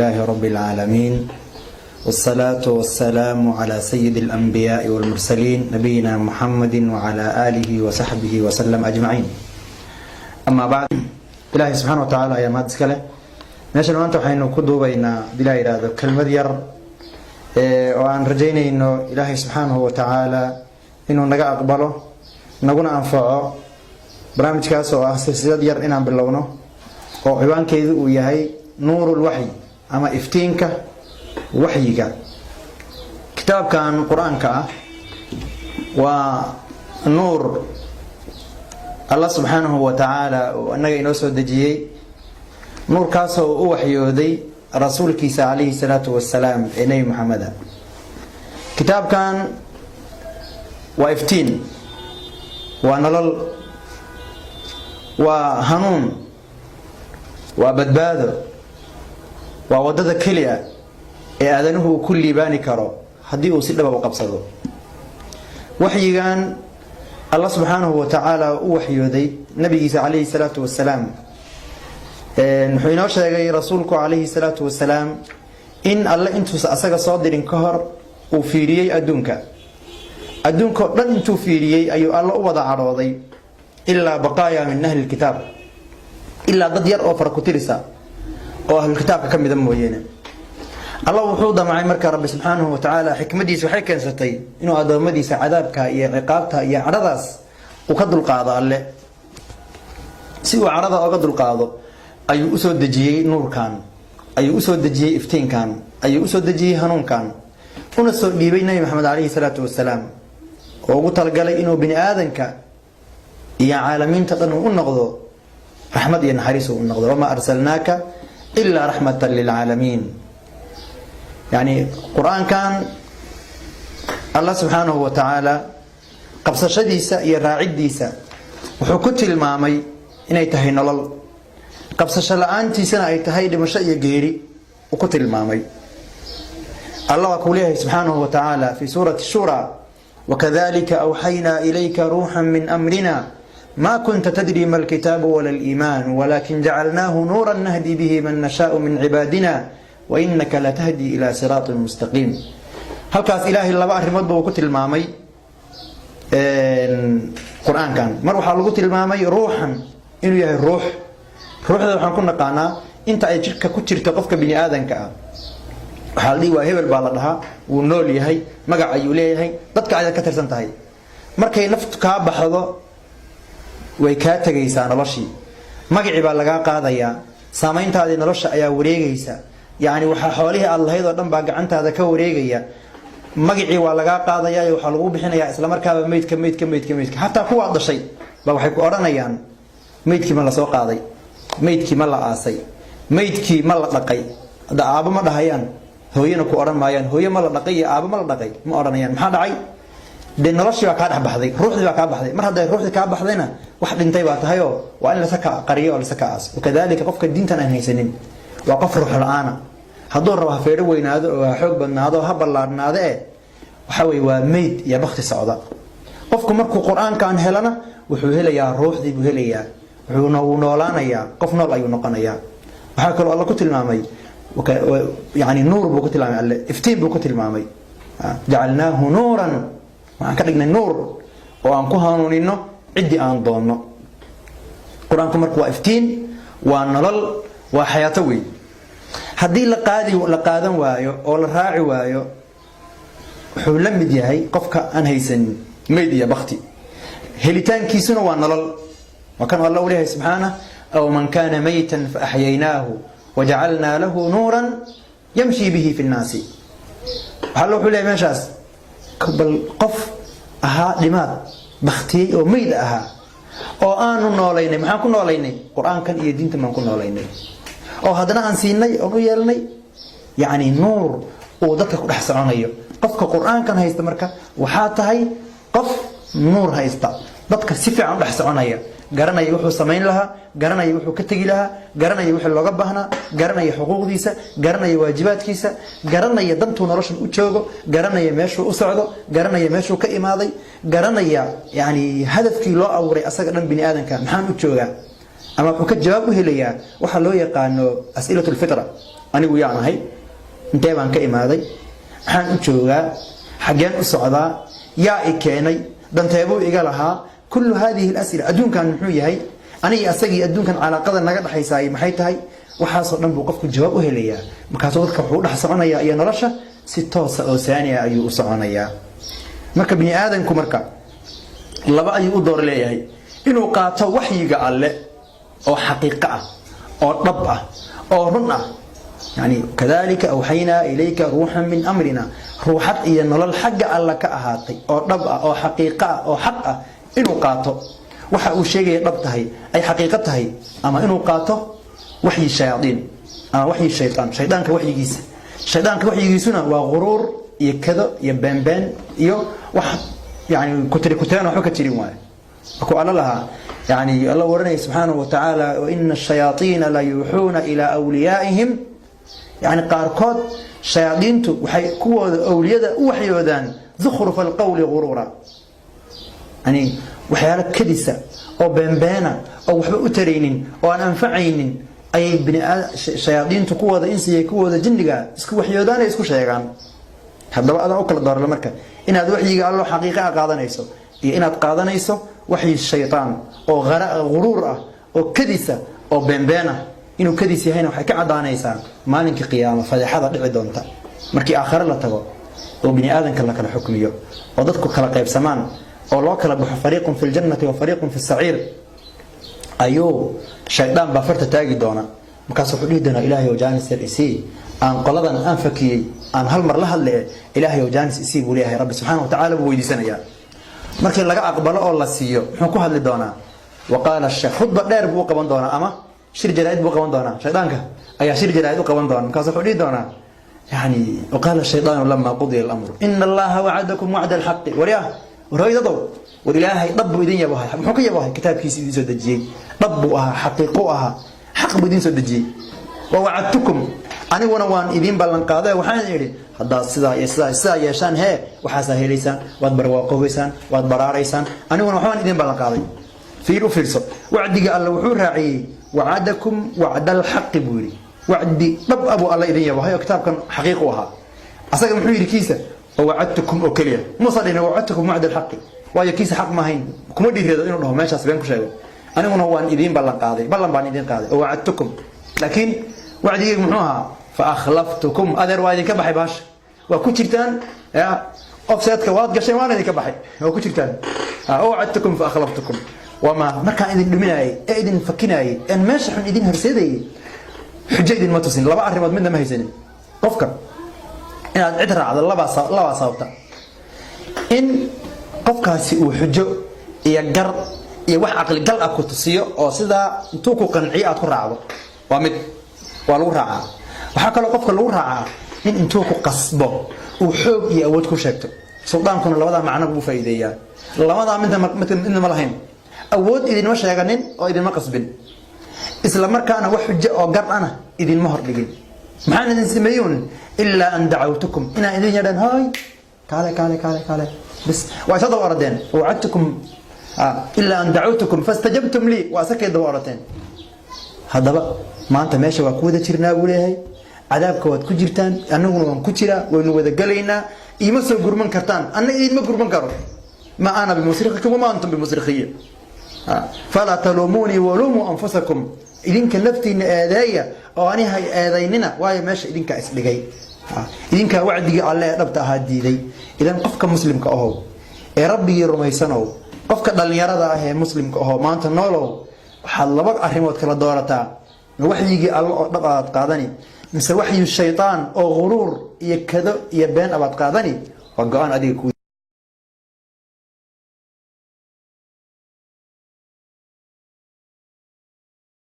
لله رب العالمين والصلاة والسلام على سيد الأنبياء والمرسلين نبينا محمد وعلى آله وصحبه وسلم أجمعين. أما بعد إلهي سبحانه وتعالى يا مهد سكاله meeshan maanta waxaynu ku duubaynaa dilaa yiraahdo kelmad yar oo aan rajaynayno Ilaahay subhanahu wa ta'ala inuu naga aqbalo naguna anfaco barnaamijkaas oo ah silsilad yar inaan bilowno oo ciwaankeedu uu yahay nuurul wahyi ama iftiinka wahyiga. kitaabkan quraanka ah waa nuur Allah subhanahu wa ta'ala oo anaga inoo soo dejiyay نور كاسو وحيودي رسول كيسا عليه الصلاة والسلام إني محمد. كتاب كان وإفتين ونلل وهنون وبدباد وودد كليا إعادنه كل باني كرو حديه سلبا وقبصده. وحي كان الله سبحانه وتعالى وحيودي نبي كيسا عليه الصلاة والسلام wuxuu inoo sheegay rasuulku calayhi salaatu wasalaam in alle intuusa asaga soo dirin ka hor uu fiiriyey adduunka oo dhan intuu fiiriyey ayuu alle u wada cadhooday ilaa baqaaya min ahli lkitaab ilaa dad yar oo fara ku tirisa oo ahlu kitaabka ka mida mooyeene. alla wuxuu damcay marka rabbi subxaanahu wa tacaala xikmadiisa waxay keensatay inuu addoommadiisa cadaabka iyo ciqaabta iyo cadhadaas uu ka dulqaado alle. si uu cadhada oga dulqaado ayuu usoo dejiyey nuurkan, ayuu usoo dejiyey iftiinkan, ayuu usoo dejiyey hanuunkan, una soo dhiibay nabi maxamed calayhi salaatu wasalaam oo ugu talagalay inuu bini aadanka iyo caalamiinta dhan u noqdo raxmad iyo naxariis u noqdo. wamaa arsalnaaka ilaa raxmatan lilcaalamiin. yani qur-aankan allah subxaanahu wa tacaala qabsashadiisa iyo raacidiisa wuxuu ku tilmaamay inay tahay nolol, qabsasho la'aantiisana ay tahay dhimasho iyo geeri uu ku tilmaamay. Allah ku leeyahay subhanahu wa ta'ala fi surati shura wakadhalika awhayna ilayka ruhan min amrina ma kunta tadri mal kitabu wala al iman walakin ja'alnahu nuran nahdi bihi man nasha'u min ibadina wa innaka latahdi ila siratin mustaqim. halkaas ilaahay laba arrimood buu ku tilmaamay quraankan. mar waxa lagu tilmaamay ruuhan inuu yahay ruux. ruuxda waxaan ku naqaanaa inta ay jirka ku jirto qofka bini aadanka ah waxa la dhihi waa hebel baa la dhahaa, wuu nool yahay, magac ayuu leeyahay, dadka ayaad ka tirsan tahay. markay naftu kaa baxdo way kaa tegaysaa noloshii, magacii baa lagaa qaadayaa, saamayntaadii nolosha ayaa wareegaysa. yacni waxaa xoolihii aad lahayd oo dhan baa gacantaada ka wareegaya, magacii waa lagaa qaadayaa iyo waxaa lagu bixinayaa isla markaaba meydka xataa kuwaad dhashay baa waxay ku odhanayaan meydkii ma la soo qaaday, meydkii ma la aasay, meydkii ma la dhaqay. hada aabo ma dhahayaan, hooyana ku oran maayaan hooyo ma la dhaqay iyo aabo ma la dhaqay ma oranayaan. maxaa dhacay? de noloshii baa kaa dhex baxday, ruuxdii baa kaa baxday. mar hadday ruuxdii kaa baxdayna wax dhintay baa tahay oo waa in la saka qariyo oo la saka aas. wakadalika qofka diintan aan haysanin waa qof ruux la'aana. hadduu rabo ha feedho weynaado oo ha xoog badnaado ha ballaadhnaado waxa weeye waa meyd iyo bakti socda. qofku markuu qur-aankan helana wuxuu helayaa ruuxdii buu helayaa, wuxuu noolaanayaa, qof nool ayuu noqonayaa. waxaa kaloo alla ku tilmaamay yani nuur buu ku tilmaamay, alle iftiin buu ku tilmaamay. jacalnaahu nuuran, waxaan ka dhignay nuur oo aan ku hanuunino ciddii aan doonno. qur-aanku marka waa iftiin, waa nolol, waa xayaato weyn. haddii la qaadan waayo oo la raaci waayo wuxuu la mid yahay qofka aan haysanin meyd iyo bakti. helitaankiisuna waa nolol. وكان الله وليه سبحانه أو من كان ميتا فأحييناه وجعلنا له نورا يمشي به في الناس. هل حلي ماشاس قبل قف أها لماذا بختي وميد أها أو آن نوليني ما كنا نوليني قرآن كان يدين تما كنا نوليني أو هذا عن سيني أو يلني يعني نور وذكر كل حسن عنيه قف قرآن كان هيستمرك وحاته قف نور هيستا ذكر سفع عن حسن عنيه garanaya wuxuu sameyn lahaa, garanaya wuxuu ka tagi lahaa, garanaya wixii looga baahnaa, garanaya xuquuqdiisa, garanaya waajibaadkiisa, garanaya dantuu noloshan u joogo, garanaya meeshuu u socdo, garanaya meeshuu ka imaaday, garanaya yani hadafkii loo abuuray asaga dhan bini aadanka maxaan u joogaa. ama wuxuu ka jawaab u helayaa waxa loo yaqaano as'ilatul fitra أنا ويانا هاي أنت بان كإمادي حان أجوغا حقين أصعدا يا إكيني دانتيبو إيقالها كل هذه الأسئلة أدون كان محوية هاي أنا أساقي أدون كان على قدر نقد حيساي محيط هاي وحاصل نبو قفك الجواب وهليا مكاسودك وحول حصعنا يا نرشة 6 ثانية أيو أصعنا يا مركب بني آدم كمركب لبا أيو أدور ليهي إنه قاطع وحي قال له أو حقيقة أو طبعة أو رنة يعني كذلك أوحينا إليك روحا من أمرنا روحت إيانا للحق الله كأهاتي أو طبعة أو حقيقة أو حقة إنه قاطع وحا الشيء ربطه أي حقيقته أما إنه قاطع وحي الشياطين وحي الشيطان شيطان كوحي جيس شيطان كوحي جيسنا وغرور يكذا يبان وح يعني كترين وحكة تريمه أقول لها يعني الله ورني سبحانه وتعالى وإن الشياطين لا يوحون إلى أوليائهم يعني قاركود شياطين وحي كوا أولياء وحي ودان زخرف القول غرورا يعني وحيالك كدسة أو بنبانا أو وحبا أترين أو أن أنفعين أي بني شياطين كوا ذا إنسي كوا ذا جنجا اسكو وحي ودان اسكو شيغان هذا بقى أنا أكل دار المركة إن هذا وحي قال له حقيقة قاضنيسو إن قاضنيسو وحي الشيطان أو غرور أو كدسة أو بنبانا إنه كدسة هنا وحكي عدانيسان مالك قيامة فلحظة دعدونتا مركي آخر لا تبغى وبني آدم كلا كلا حكميه وضدك كلا قيب سمان أو لا كلا فريق في الجنة وفريق في السعير أيوه شيطان بفرت تاجي دونا مكاسو حدودنا إلهي وجانس الإسي أن قلدا أنفكي أن هالمر لها اللي إلهي وجانس إسي بوليها رب سبحانه وتعالى بويدي سنة يا مركي لقى أقبله الله سيو حكو هذا دونا وقال الشيخ خطبة دير بو قبان دونا أما شير جرائد بو قبان دونا شيطانك أي شير جرائد بو قبان دونا مكاسو حدود دونا يعني وقال الشيطان لما قضي الأمر إن الله وعدكم وعد الحق ورياه ورأي ضو والإلهي ضبوا إذن يبوها محوكي يبوها كتاب كيسي إذن سودجي ضبوها حقيقوها حق بدين سودجي ووعدتكم أنا ونوان إذن بلن قاضي وحان يري هذا السدا يشان هي وحاسا هيليسان وادبر واقوبيسان وادبر عريسان أنا ونوان إذن بلن قاضي فيرو فيرسو وعدي قال له وحور راعي وعدكم وعد الحق بوري وعدي ضب أبو الله إذن يبوها كتاب كان حقيقوها أصدق محويري كيسة ووعدتكم أكليا مصدرين وعدتكم وعد الحق waayo kiisa xaq ma hayn kuma dhiireedo inuu dhaho meeshaas been ku sheego aniguna waan idin ballan baan idin qaaday oo wacadtukum laakiin wacdigeygu muxuu ahaa fa akhlaftukum adeer waa idinka baxay baash waa ku jirtaan ya offsetka waad gashay waan idinka baxay waa ku jirtaan oo wacadtukum fa akhlaftukum wama markaan idin dhuminayay ee idin fakinayay in meesha xun idin horseeday xujo idin ma tusin laba arrimood midna ma haysanin qofka inaad cid raacdo laba sababta in qofkaasi uu xujo iyo gar iyo wax aqli gal ah ku tusiyo oo sida intuu ku qanciyo aad ku raacdo waa mid waa lagu raacaa waxa kale qofka lagu raacaa in intuu ku qasbo uu xoog iyo awood ku sheegto sultaankuna labada macno buu faa'iideeyaa labada midna ma lahayn awood idin ma sheeganin oo idin ma qasbin isla markaana wax xujo oo gar ana idin ma hordhigin maxaan idin sameeyeen illa an da'awtukum ina idin yadan hay kale بس وأشهدوا أردين ووعدتكم إلا أن دعوتكم فاستجبتم لي وأسكت دوارتين هذا بقى ما أنت ماشي وكودة ترنا بوليه عذابك وتكجرتان أنه من كتيرة وإنه إذا قلينا يمسل قرمان كرتان أنا إذا ما قرمان كرو ما أنا بمصرخكم وما أنتم بمصرخية فلا تلوموني ولوموا أنفسكم إذن كلفتي إن آذايا أو أنا هاي آذايننا وهي ماشي إذن كأسلقي إذن كوعدي الله ربطها هادي لي إذن قفك مسلم كأهو يا ربي رميسانو قفك دلنيارة هي مسلم كأهو ما أنت نولو حلبك أحرموت كلا دورتا وحي يجي الله أبقى قادني مثل وحي الشيطان أو غرور يكذا يبان أبقى قادني وقعان أديك